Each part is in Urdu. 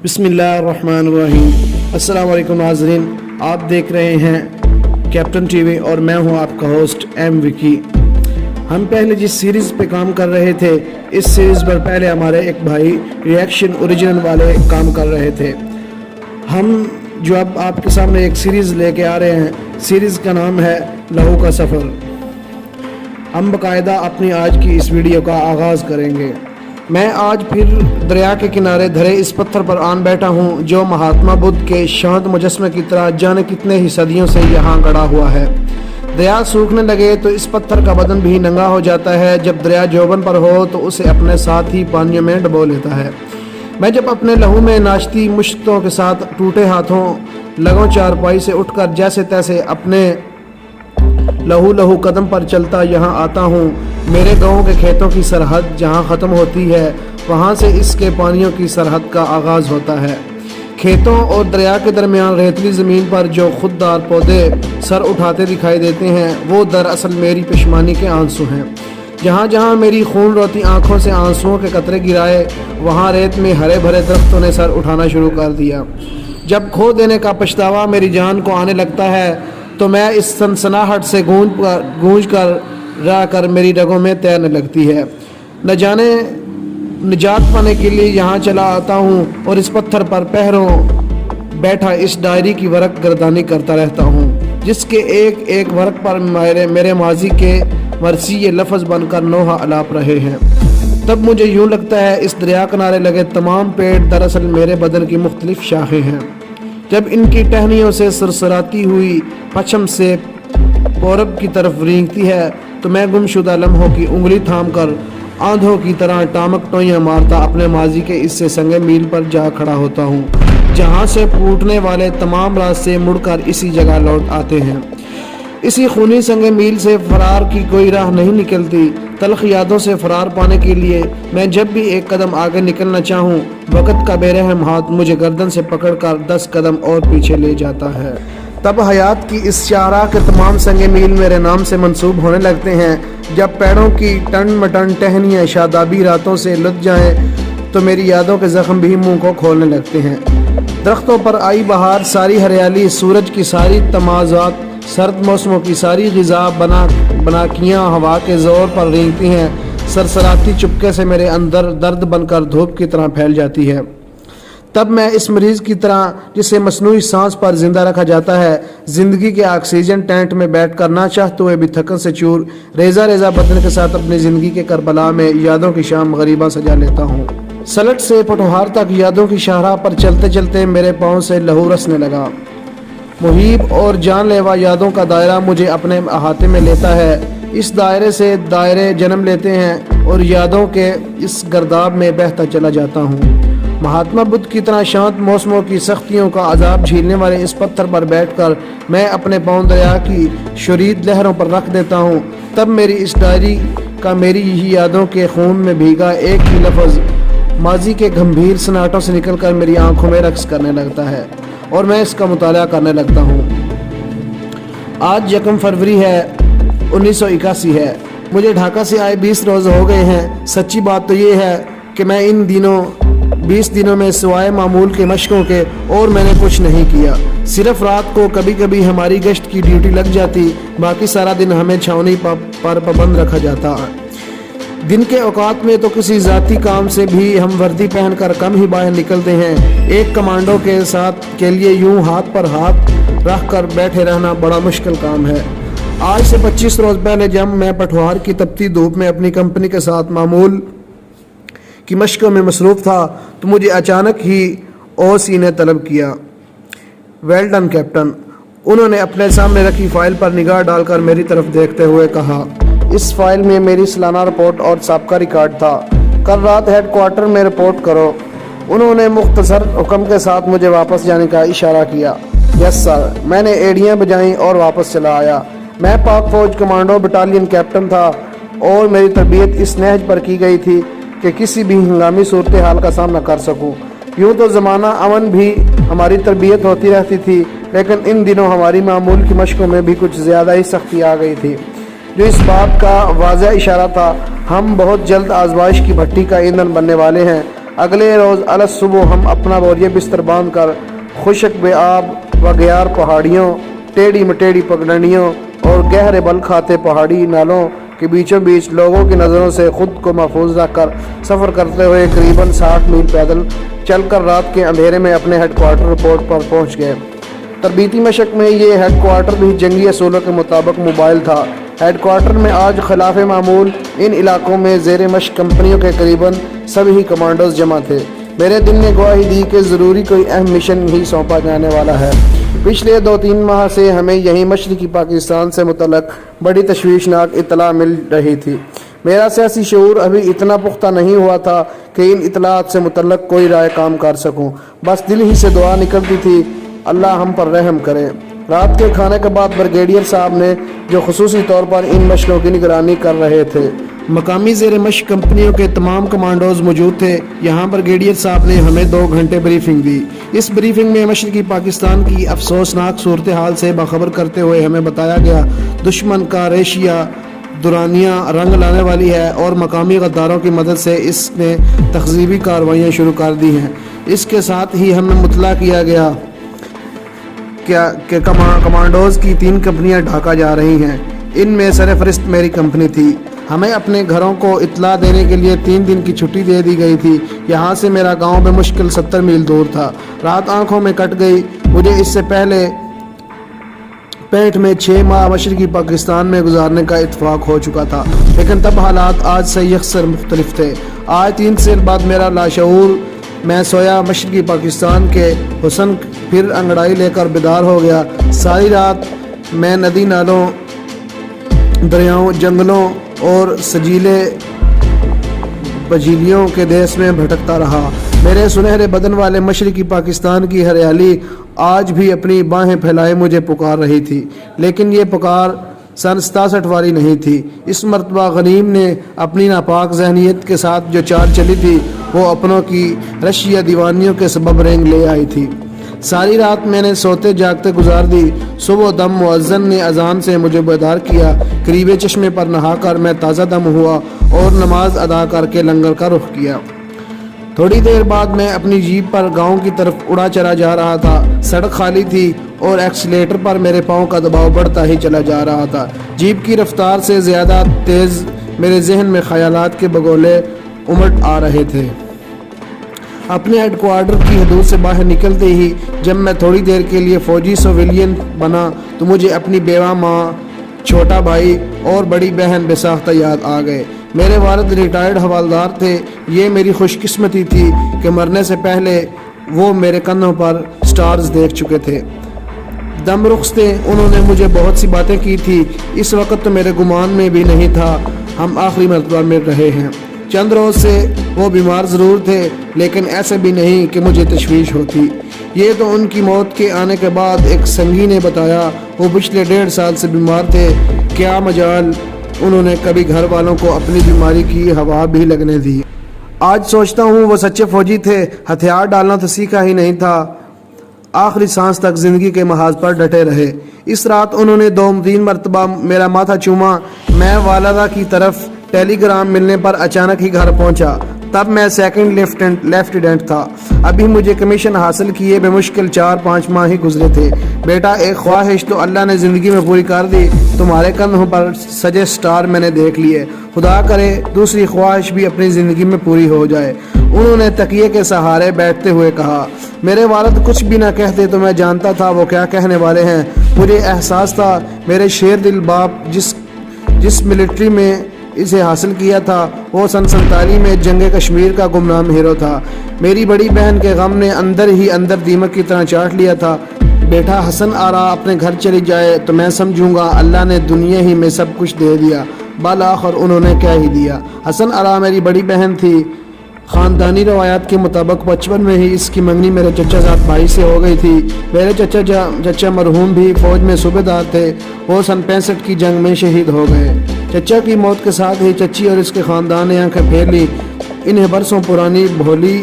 بسم اللہ الرحمن الرحیم۔ السلام علیکم ناظرین، آپ دیکھ رہے ہیں کیپٹن ٹی وی اور میں ہوں آپ کا ہوسٹ ایم وکی۔ ہم پہلے جس سیریز پہ کام کر رہے تھے، اس سیریز پر پہلے ہمارے ایک بھائی ریئیکشن اوریجنل والے کام کر رہے تھے۔ ہم جو اب آپ کے سامنے ایک سیریز لے کے آ رہے ہیں، سیریز کا نام ہے لہو کا سفر۔ ہم باقاعدہ اپنی آج کی اس ویڈیو کا آغاز کریں گے۔ میں آج پھر دریا کے کنارے دھرے اس پتھر پر آن بیٹھا ہوں جو مہاتما بدھ کے شانت مجسمے کی طرح جانے کتنے ہی صدیوں سے یہاں گڑا ہوا ہے۔ دریا سوکھنے لگے تو اس پتھر کا بدن بھی ننگا ہو جاتا ہے۔ جب دریا جوبن پر ہو تو اسے اپنے ساتھ ہی پانیوں میں ڈبو لیتا ہے۔ میں جب اپنے لہو میں ناشتی مشتوں کے ساتھ ٹوٹے ہاتھوں لگوں چارپائی سے اٹھ کر جیسے تیسے اپنے لہو قدم پر چلتا یہاں آتا ہوں، میرے گاؤں کے کھیتوں کی سرحد جہاں ختم ہوتی ہے وہاں سے اس کے پانیوں کی سرحد کا آغاز ہوتا ہے۔ کھیتوں اور دریا کے درمیان ریتلی زمین پر جو خوددار پودے سر اٹھاتے دکھائی دیتے ہیں وہ دراصل میری پشمانی کے آنسو ہیں۔ جہاں جہاں میری خون روتی آنکھوں سے آنسوؤں کے قطرے گرائے وہاں ریت میں ہرے بھرے درختوں نے سر اٹھانا شروع کر دیا۔ جب کھو دینے کا پچھتاوا میری جان کو آنے لگتا ہے تو میں اس سنسناہٹ سے گونج کر رہ کر میری رگوں میں تیرنے لگتی ہے۔ نہ جانے نجات پانے کے لیے یہاں چلا آتا ہوں اور اس پتھر پر پہروں بیٹھا اس ڈائری کی ورق گردانی کرتا رہتا ہوں جس کے ایک ایک ورق پر میرے ماضی کے مرثی یہ لفظ بن کر نوحہ الاپ رہے ہیں۔ تب مجھے یوں لگتا ہے اس دریا کنارے لگے تمام پیڑ دراصل میرے بدن کی مختلف شاخیں ہیں۔ جب ان کی ٹہنیوں سے سرسراتی ہوئی پچھم سے پورب کی طرف رینگتی ہے تو میں گمشدہ لمحوں کی انگلی تھام کر آندھوں کی طرح ٹامک ٹوئیاں مارتا اپنے ماضی کے اس سے سنگ میل پر جا کھڑا ہوتا ہوں جہاں سے پھوٹنے والے تمام راستے مڑ کر اسی جگہ لوٹ آتے ہیں۔ اسی خونی سنگ میل سے فرار کی کوئی راہ نہیں نکلتی۔ تلخ یادوں سے فرار پانے کے لیے میں جب بھی ایک قدم آگے نکلنا چاہوں وقت کا بے رحم ہاتھ مجھے گردن سے پکڑ کر 10 قدم اور پیچھے لے جاتا ہے۔ تب حیات کی اس شاہراہ کے تمام سنگ میل میرے نام سے منسوب ہونے لگتے ہیں۔ جب پیڑوں کی ٹن مٹن ٹہنیاں شادابی راتوں سے لٹ جائیں تو میری یادوں کے زخم بھی منہ کو کھولنے لگتے ہیں۔ درختوں پر آئی بہار، ساری ہریالی، سورج کی ساری تمازات، سرد موسموں کی ساری غذا بناکیاں ہوا کے زور پر رینگتی ہیں، سرسراتی چپکے سے میرے اندر درد بن کر دھوپ کی طرح پھیل جاتی ہے۔ تب میں اس مریض کی طرح جسے مصنوعی سانس پر زندہ رکھا جاتا ہے زندگی کے آکسیجن ٹینٹ میں بیٹھ کر نہ چاہتے ہوئے بھی تھکن سے چور ریزہ بدن کے ساتھ اپنی زندگی کے کربلا میں یادوں کی شام غریبہ سجا لیتا ہوں۔ سلٹ سے پٹوہار تک یادوں کی شاہراہ پر چلتے چلتے میرے پاؤں سے لہو رسنے لگا۔ محیب اور جان لیوا یادوں کا دائرہ مجھے اپنے احاطے میں لیتا ہے۔ اس دائرے سے دائرے جنم لیتے ہیں اور یادوں کے اس گرداب میں بہتا چلا جاتا ہوں۔ مہاتما بدھ کی طرح شانت موسموں کی سختیوں کا عذاب جھیلنے والے اس پتھر پر بیٹھ کر میں اپنے پاؤں دریا کی شرید لہروں پر رکھ دیتا ہوں۔ تب میری اس ڈائری کا میری ہی یادوں کے خون میں بھیگا ایک ہی لفظ ماضی کے گمبھیر سناٹوں سے نکل کر میری آنکھوں میں رقص کرنے لگتا ہے اور میں اس کا مطالعہ کرنے لگتا ہوں۔ آج 1 فروری ہے، 1981 ہے۔ مجھے ڈھاکہ سے آئے 20 روز ہو گئے ہیں۔ سچی بات تو یہ ہے کہ میں ان 20 دنوں میں سوائے معمول کے مشقوں کے اور میں نے کچھ نہیں کیا۔ صرف رات کو کبھی کبھی ہماری گشت کی ڈیوٹی لگ جاتی، باقی سارا دن ہمیں چھاؤنی پر پابند رکھا جاتا۔ دن کے اوقات میں تو کسی ذاتی کام سے بھی ہم وردی پہن کر کم ہی باہر نکلتے ہیں۔ ایک کمانڈو کے لیے یوں ہاتھ پر ہاتھ رکھ کر بیٹھے رہنا بڑا مشکل کام ہے۔ آج سے 25 روز پہلے جب میں پٹوہار کی تپتی دھوپ میں اپنی کمپنی کے ساتھ معمول کی مشقوں میں مصروف تھا تو مجھے اچانک ہی اوسی نے طلب کیا۔ ویل ڈن کیپٹن، انہوں نے اپنے سامنے رکھی فائل پر نگاہ ڈال کر میری طرف دیکھتے ہوئے کہا۔ اس فائل میں میری سالانہ رپورٹ اور سابقہ ریکارڈ تھا۔ کل رات ہیڈ کوارٹر میں رپورٹ کرو۔ انہوں نے مختصر حکم کے ساتھ مجھے واپس جانے کا اشارہ کیا۔ یس سر، میں نے ایڑیاں بجائیں اور واپس چلا آیا۔ میں پاک فوج کمانڈو بٹالین کیپٹن تھا اور میری تربیت اس نہج پر کی گئی تھی کہ کسی بھی ہنگامی صورتحال کا سامنا کر سکوں۔ یوں تو زمانہ امن بھی ہماری تربیت ہوتی رہتی تھی، لیکن ان دنوں ہماری معمول کی مشقوں میں بھی کچھ زیادہ ہی سختی آ گئی تھی، جو اس بات کا واضح اشارہ تھا ہم بہت جلد آزمائش کی بھٹی کا ایندھن بننے والے ہیں۔ اگلے روز الگ صبح ہم اپنا بوریہ بستر باندھ کر خشک بے آب و گیار پہاڑیوں، ٹیڑھی مٹیڑھی پگڈنڈیوں اور گہرے بل کھاتے پہاڑی نالوں کے بیچوں بیچ لوگوں کی نظروں سے خود کو محفوظ رکھ کر سفر کرتے ہوئے قریباً 60 میل پیدل چل کر رات کے اندھیرے میں اپنے ہیڈ کوارٹر رپورٹ پر پہنچ گئے۔ تربیتی مشق میں یہ ہیڈ کوارٹر بھی جنگی اصولوں کے مطابق موبائل تھا۔ ہیڈ کوارٹر میں آج خلاف معمول ان علاقوں میں زیر مشق کمپنیوں کے قریباً سبھی کمانڈوز جمع تھے۔ میرے دل نے گواہی دی کہ ضروری کوئی اہم مشن ہی سونپا جانے والا ہے۔ پچھلے 2-3 ماہ سے ہمیں یہیں مشرقی پاکستان سے متعلق بڑی تشویشناک اطلاع مل رہی تھی۔ میرا سیاسی شعور ابھی اتنا پختہ نہیں ہوا تھا کہ ان اطلاعات سے متعلق کوئی رائے کام کر سکوں، بس دل ہی سے دعا نکلتی تھی اللہ ہم پر رحم کرے۔ رات کے کھانے کے بعد بریگیڈیئر صاحب نے جو خصوصی طور پر ان مشقوں کی نگرانی کر رہے تھے، مقامی زیر مشق کمپنیوں کے تمام کمانڈوز موجود تھے۔ یہاں بریگیڈیئر صاحب نے ہمیں 2 گھنٹے بریفنگ دی۔ اس بریفنگ میں مشرقی پاکستان کی افسوسناک صورتحال سے باخبر کرتے ہوئے ہمیں بتایا گیا دشمن کا ریشیا دورانیہ رنگ لانے والی ہے اور مقامی غداروں کی مدد سے اس نے تخریبی کارروائیاں شروع کر دی ہیں۔ اس کے ساتھ ہی ہمیں مطلع کیا گیا کہ کمانڈوز کی 3 کمپنیاں ڈھاکہ جا رہی ہیں۔ ان میں سرفہرست میری کمپنی تھی۔ ہمیں اپنے گھروں کو اطلاع دینے کے لیے 3 دن کی چھٹی دے دی گئی تھی۔ یہاں سے میرا گاؤں بمشکل 70 میل دور تھا۔ رات آنکھوں میں کٹ گئی۔ مجھے اس سے پہلے 65 میں 6 ماہ مشرقی پاکستان میں گزارنے کا اتفاق ہو چکا تھا، لیکن تب حالات آج سے یکسر مختلف تھے۔ آج 3 سال بعد میرا لاشعور میں سویا مشرقی پاکستان کے حسن پھر انگڑائی لے کر بیدار ہو گیا۔ ساری رات میں ندی نالوں، دریاؤں، جنگلوں اور سجیلے بجیلیوں کے دیس میں بھٹکتا رہا۔ میرے سنہرے بدن والے مشرقی پاکستان کی ہریالی آج بھی اپنی باہیں پھیلائے مجھے پکار رہی تھی، لیکن یہ پکار سن 67 والی نہیں تھی۔ اس مرتبہ غنیم نے اپنی ناپاک ذہنیت کے ساتھ جو چال چلی تھی وہ اپنوں کی رشیا دیوانیوں کے سبب رنگ لے آئی تھی۔ ساری رات میں نے سوتے جاگتے گزار دی۔ صبح دم مؤذن نے اذان سے مجھے بیدار کیا۔ قریب چشمے پر نہا کر میں تازہ دم ہوا اور نماز ادا کر کے لنگر کا رخ کیا۔ تھوڑی دیر بعد میں اپنی جیپ پر گاؤں کی طرف اڑا چلا جا رہا تھا۔ سڑک خالی تھی اور ایکسیلیٹر پر میرے پاؤں کا دباؤ بڑھتا ہی چلا جا رہا تھا۔ جیپ کی رفتار سے زیادہ تیز میرے ذہن میں خیالات کے بگولے امٹ آ رہے تھے۔ اپنے ہیڈ کوارٹر کی حدود سے باہر نکلتے ہی جب میں تھوڑی دیر کے لیے فوجی سویلین بنا تو مجھے اپنی بیوہ ماں، چھوٹا بھائی اور بڑی بہن بے ساختہ یاد آ گئے۔ میرے والد ریٹائرڈ حوالدار تھے۔ یہ میری خوش قسمتی تھی کہ مرنے سے پہلے وہ میرے کندھوں پر سٹارز دیکھ چکے تھے۔ دم رخص تھے، انہوں نے مجھے بہت سی باتیں کی تھی۔ اس وقت تو میرے گمان میں بھی نہیں تھا ہم آخری مرتبہ مل رہے ہیں۔ چند روز سے وہ بیمار ضرور تھے، لیکن ایسے بھی نہیں کہ مجھے تشویش ہوتی۔ یہ تو ان کی موت کے آنے کے بعد ایک سنگی نے بتایا۔ وہ پچھلے 1.5 سال سے بیمار تھے۔ کیا مجال انہوں نے کبھی گھر والوں کو اپنی بیماری کی ہوا بھی لگنے دی۔ آج سوچتا ہوں وہ سچے فوجی تھے۔ ہتھیار ڈالنا تو سیکھا ہی نہیں تھا، آخری سانس تک زندگی کے محاذ پر ڈٹے رہے۔ اس رات انہوں نے 2-3 مرتبہ میرا ماتھا چوما۔ میں والدہ کی طرف ٹیلی گرام ملنے پر اچانک ہی گھر پہنچا۔ تب میں 2nd لیفٹیننٹ تھا۔ ابھی مجھے کمیشن حاصل کیے بمشکل 4-5 ماہ ہی گزرے تھے۔ بیٹا، ایک خواہش تو اللہ نے زندگی میں پوری کر دی، تمہارے کندھوں پر سجے سٹار میں نے دیکھ لیے۔ خدا کرے دوسری خواہش بھی اپنی زندگی میں پوری ہو جائے، انہوں نے تکیے کے سہارے بیٹھتے ہوئے کہا۔ میرے والد کچھ بھی نہ کہتے تو میں جانتا تھا وہ کیا کہنے والے ہیں۔ مجھے احساس تھا میرے شیر دل باپ جس ملٹری میں اسے حاصل کیا تھا وہ سن 47 میں جنگ کشمیر کا گمنام ہیرو تھا۔ میری بڑی بہن کے غم نے اندر ہی اندر دیمک کی طرح چاٹ لیا تھا۔ بیٹا، حسن آرا اپنے گھر چلی جائے تو میں سمجھوں گا اللہ نے دنیا ہی میں سب کچھ دے دیا۔ بالآخر انہوں نے کیا ہی دیا۔ حسن آرا میری بڑی بہن تھی۔ خاندانی روایات کے مطابق 55 میں ہی اس کی منگنی میرے چچا زاد بھائی سے ہو گئی تھی۔ میرے چچا مرحوم بھی فوج میں صوبیدار تھے۔ وہ سن 65 کی جنگ میں شہید ہو گئے۔ چچا کی موت کے ساتھ ہی چچی اور اس کے خاندان نے آنکھیں پھیر لی۔ انہیں برسوں پرانی بھولی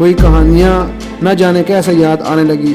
ہوئی کہانیاں نہ جانے کیسے یاد آنے لگی۔